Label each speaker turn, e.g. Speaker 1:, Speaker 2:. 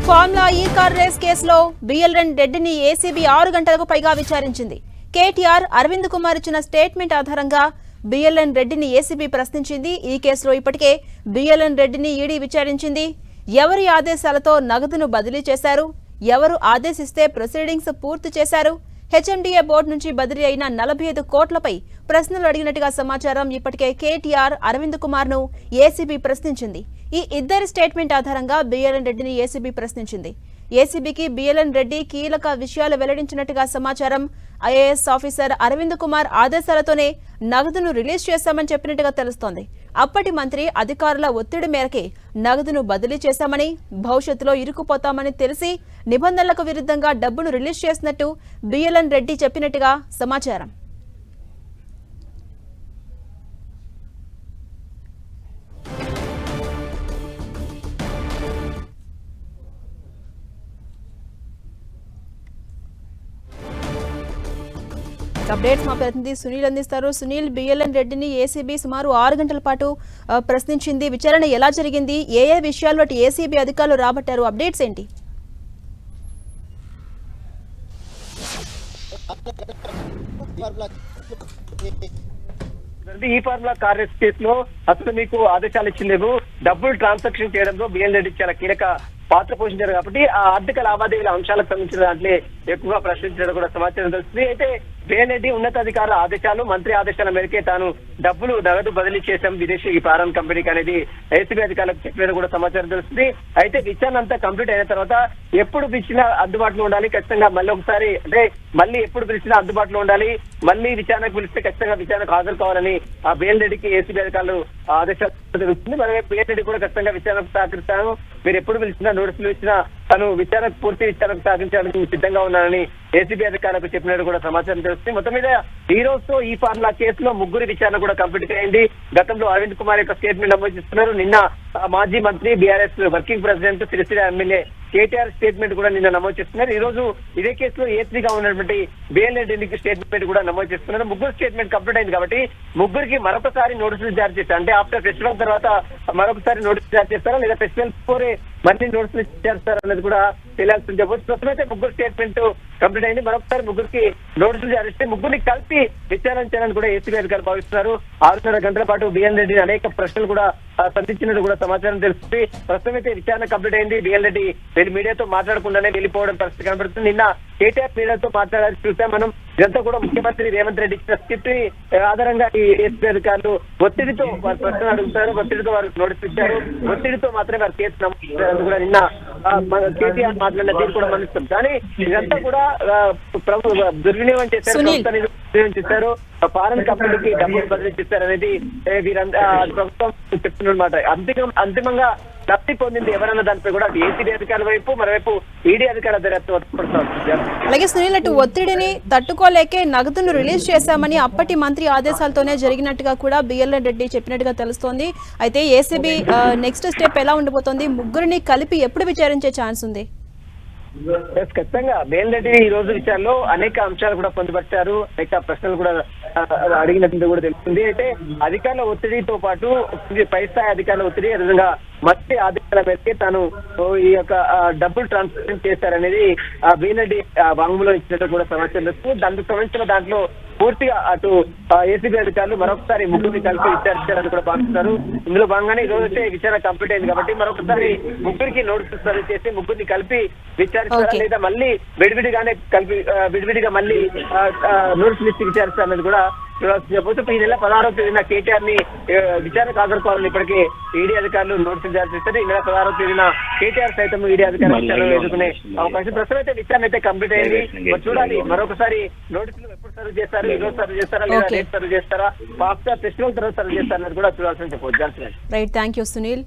Speaker 1: Formula ఈ car race కేసులో BLN రెడ్డిని ఏసీబీ 6 గంటలకు పైగా విచారించింది. కేటీఆర్ అరవింద్ కుమార్ ఇచ్చిన స్టేట్మెంట్ ఆధారంగా బిఎల్ఎన్ రెడ్డిని ఏసీబీ ప్రశ్నించింది. ఈ కేసులో ఇప్పటికే బిఎల్ఎన్ రెడ్డిని ఈడీ విచారించింది. ఎవరి ఆదేశాలతో నగదును బదిలీ చేశారు, ఎవరు ఆదేశిస్తే ప్రొసీడింగ్స్ పూర్తి చేశారు, హెచ్ఎండిఏ బోర్డు నుంచి బదిలీ అయిన 45 కోట్లపై ప్రశ్నలు అడిగినట్టుగా సమాచారం. ఇప్పటికే కేటీఆర్ అరవింద్ కుమార్ ను ఏసీబీ ప్రశ్నించింది. ఈ ఇద్దరి స్టేట్మెంట్ ఆధారంగా బిఎల్ఎన్ రెడ్డిని ఏసీబీ ప్రశ్నించింది. ఏసీబీకి బిఎల్ఎన్ రెడ్డి కీలక విషయాలు వెల్లడించినట్టుగా సమాచారం. ఐఏఎస్ ఆఫీసర్ అరవింద్ కుమార్ ఆదేశాలతోనే నగదును రిలీజ్ చేశామని చెప్పినట్టుగా తెలుస్తోంది. అప్పటి మంత్రి అధికారుల ఒత్తిడి మేరకే నగదును బదిలీ చేశామని, భవిష్యత్తులో ఇరుక్కుపోతామని తెలిసి నిబంధనలకు విరుద్ధంగా డబ్బును రిలీజ్ చేసినట్టు బిఎల్ఎన్ రెడ్డి చెప్పినట్టుగా సమాచారం. అప్డేట్స్ మా ప్రతినిధి సునీల్ అందిస్తారు. సునీల్, బిఎల్ఎన్ రెడ్డిని ఏసీబీ సుమారు 6 గంటల పాటు ప్రశ్నించింది. విచారణ ఎలా జరిగింది, ఏ విషయాలు బట్టి ఏసీబీ అధికారులు రాబట్టారు, అప్డేట్స్ ఏంటి?
Speaker 2: ఈ ఫార్ములా కార్ రేస్ కేసులో అసలు మీకు ఆదేశాలు ఇచ్చిందేమో డబ్బులు ట్రాన్సాక్షన్ చేయడంలో బిఎల్ రెడ్డి చాలా కీలక పాత్ర పోషించారు కాబట్టి ఆ ఆర్థిక లావాదేవీల అంశాలకు సంబంధించిన దాంట్లో ఎక్కువగా ప్రశ్నించడం కూడా సమాచారం తెలుస్తుంది. అయితే బిఎల్ రెడ్డి ఉన్నతాధికారుల ఆదేశాలు, మంత్రి ఆదేశాల మేరకే తాను డబ్బులు నగదు బదిలీ చేశాం విదేశీ ప్రారంభ కంపెనీకి అనేది ఏసీబీ అధికారులకు చెప్పినట్టు కూడా సమాచారం తెలుస్తుంది. అయితే విచారణ అంతా కంప్లీట్ అయిన తర్వాత ఎప్పుడు పిలిచినా అందుబాటులో ఉండాలి, ఖచ్చితంగా మళ్ళీ ఒకసారి అంటే మళ్ళీ ఎప్పుడు పిలిచినా అందుబాటులో ఉండాలి, మళ్ళీ విచారణకు పిలిస్తే ఖచ్చితంగా విచారణకు హాజరు కావాలని ఆ బిఎల్ రెడ్డికి ఏసీబీ అధికారులు ఆదేశాలు తెలుస్తుంది. మరి బిఎల్ రెడ్డి కూడా ఖచ్చితంగా విచారణకు సహకరిస్తాను, మీరు ఎప్పుడు పిలిచినా నోటీసులు ఇచ్చినా తను విచారణకు పూర్తి విచారణకు సహకరించడానికి సిద్ధంగా ఉన్నానని ఏసీబీ అధికారులకు చెప్పినట్టు కూడా సమాచారం తెలుస్తుంది. మొత్తం మీద ఈ రోజుతో ఈ ఫార్ములా కేసులో ముగ్గురు విచారణ కూడా కంప్లీట్ అయింది. గతంలో అరవింద్ కుమార్ యొక్క స్టేట్మెంట్ నమోదు చేస్తున్నారు. నిన్న మాజీ మంత్రి BRS working president Sircilla MLA KTR statement కూడా నిన్న నమోదు చేస్తున్నారు. ఈ రోజు ఇదే కేసులో ఏసీగా ఉన్నటువంటి బిఎల్ రెడ్డికి స్టేట్మెంట్ కూడా నమోదు చేస్తున్నారు. ముగ్గురు స్టేట్మెంట్ కంప్లీట్ అయింది కాబట్టి ముగ్గురికి మరొకసారి నోటీసులు జారీ చేస్తారు. అంటే ఆఫ్టర్ ఫెస్టివల్ తర్వాత మరొకసారి నోటీసులు జారీ చేస్తారా లేదా ఫెస్టివల్ పోరే మళ్ళీ నోటీసులు చేస్తారా అనేది కూడా తెలియాల్సి చెప్పవచ్చు. ప్రస్తుతం అయితే ముగ్గురు స్టేట్మెంట్ కంప్లీట్ అయింది. మరొకసారి ముగ్గురికి నోటీసులు జారీ చేస్తే ముగ్గురిని కలిపి విచారణ చేయాలని కూడా ఏసీబీ అధికారులు భావిస్తున్నారు. 6.5 గంటల పాటు బిఎల్ రెడ్డిని అనేక ప్రశ్నలు కూడా సంధించినట్టు కూడా సమాచారం తెలుస్తుంది. ప్రస్తుతం అయితే విచారణ కంప్లీట్ అయింది. బిఎల్ రెడ్డి మీడియాతో మాట్లాడకుండానే వెళ్ళిపోవడం పరిస్థితి కనబడుతుంది. నిన్న కేటీఆర్ మీడియాతో మాట్లాడాలని చూసాం మనం. ఇదంతా కూడా ముఖ్యమంత్రి రేవంత్ రెడ్డి ఇచ్చిన స్క్రిప్ట్ ఆధారంగా ఈ ఏసీబీ అధికారులు ఒత్తిడితో వారు ప్రశ్నలు అడుగుతారు, ఒత్తిడితో వారికి నోటీస్ ఇచ్చారు, ఒత్తిడితో మాత్రమే వారు కేసు నమోదు కూడా నిన్న కేటీఆర్ మాట్లాడిన తీరు కూడా మన్నిస్తాం. కానీ ఇదంతా కూడా దుర్వినియోగం చేశారు, దుర్వినియోగం చేశారు, ఫారెన్ కంపెనీకి డబ్బులు బదిలీ చేశారు అనేది వీరంతా ప్రభుత్వం చెప్తున్నమాట. అంతిమంగా లబ్ధి పొందింది ఎవరన్న దానిపై కూడా ఏసీబీ అధికారుల వైపు, మరోవైపు ఈడీ అధికారుల దర్యాప్తు.
Speaker 1: అలాగే సునీల్, అటు ఒత్తిడిని తట్టుకోలేకే నగదును రిలీజ్ చేశామని అప్పటి మంత్రి ఆదేశాలతోనే జరిగినట్టుగా కూడా బిఎల్ఎన్ రెడ్డి చెప్పినట్టుగా తెలుస్తోంది. అయితే ఏసీబీ నెక్స్ట్ స్టెప్ ఎలా ఉండబోతోంది, ముగ్గురిని కలిపి ఎప్పుడు విచారించే ఛాన్స్ ఉంది?
Speaker 2: ఖచ్చితంగా బిఎల్ రెడ్డి ఈ రోజు విషయాల్లో అనేక అంశాలు కూడా పొందుపరిచారు, అనేక ప్రశ్నలు కూడా అడిగినట్టు కూడా తెలుస్తుంది. అయితే అధికారుల ఒత్తిడితో పాటు పై స్థాయి అధికారుల ఒత్తిడి, అదేవిధంగా మంత్రి ఆదేశాల మేరకే తాను ఈ యొక్క డబ్బులు ట్రాన్స్ఫర్ చేశారనేది బిఎల్ రెడ్డి వాంగ్మూలం ఇచ్చినట్టు కూడా సమాచారం తెలుస్తుంది. దానికి సంబంధించిన దాంట్లో పూర్తిగా అటు ఏసీబీ అధికారులు మరొకసారి ముగ్గురిని కలిపి విచారించారని కూడా భావిస్తున్నారు. ఇందులో భాగంగానే ఈ రోజు అయితే విచారణ కంప్లీట్ అయింది కాబట్టి మరొకసారి ముగ్గురికి నోటీసులు సర్వ్ చేసి ముగ్గురిని కలిపి విచారిస్తారా లేదా మళ్ళీ విడివిడిగా మళ్ళీ నోటీసులు ఇచ్చి విచారిస్తారనేది కూడా చెప్పొచ్చు. ఈ నెల 16వ తేదీన కేటీఆర్ ని విచారణకు హాజరుకోవాలని ఇప్పటికే ఈడీ అధికారులు నోటీసులు జారీ చేస్తారు. ఈ నెల 16వ తేదీన కేటీఆర్ సైతం ఈడీ అధికారులు ఎదుర్కొనే అవకాశం. ప్రస్తుతం అయితే విచారణ అయితే కంప్లీట్ అయింది. చూడాలి మరొకసారి నోటీసులు ఎప్పుడు సర్వ్ చేస్తారు, ఈ రోజు సర్వ్ చేస్తారా లేదా రేపు సర్వ్ చేస్తారా, ఆఫ్టర్ ఫెస్టివల్ తర్వాత సర్వ్ చేస్తారన్నది కూడా చూడాల్సి చెప్పవచ్చు.
Speaker 1: Right, thank you Sunil.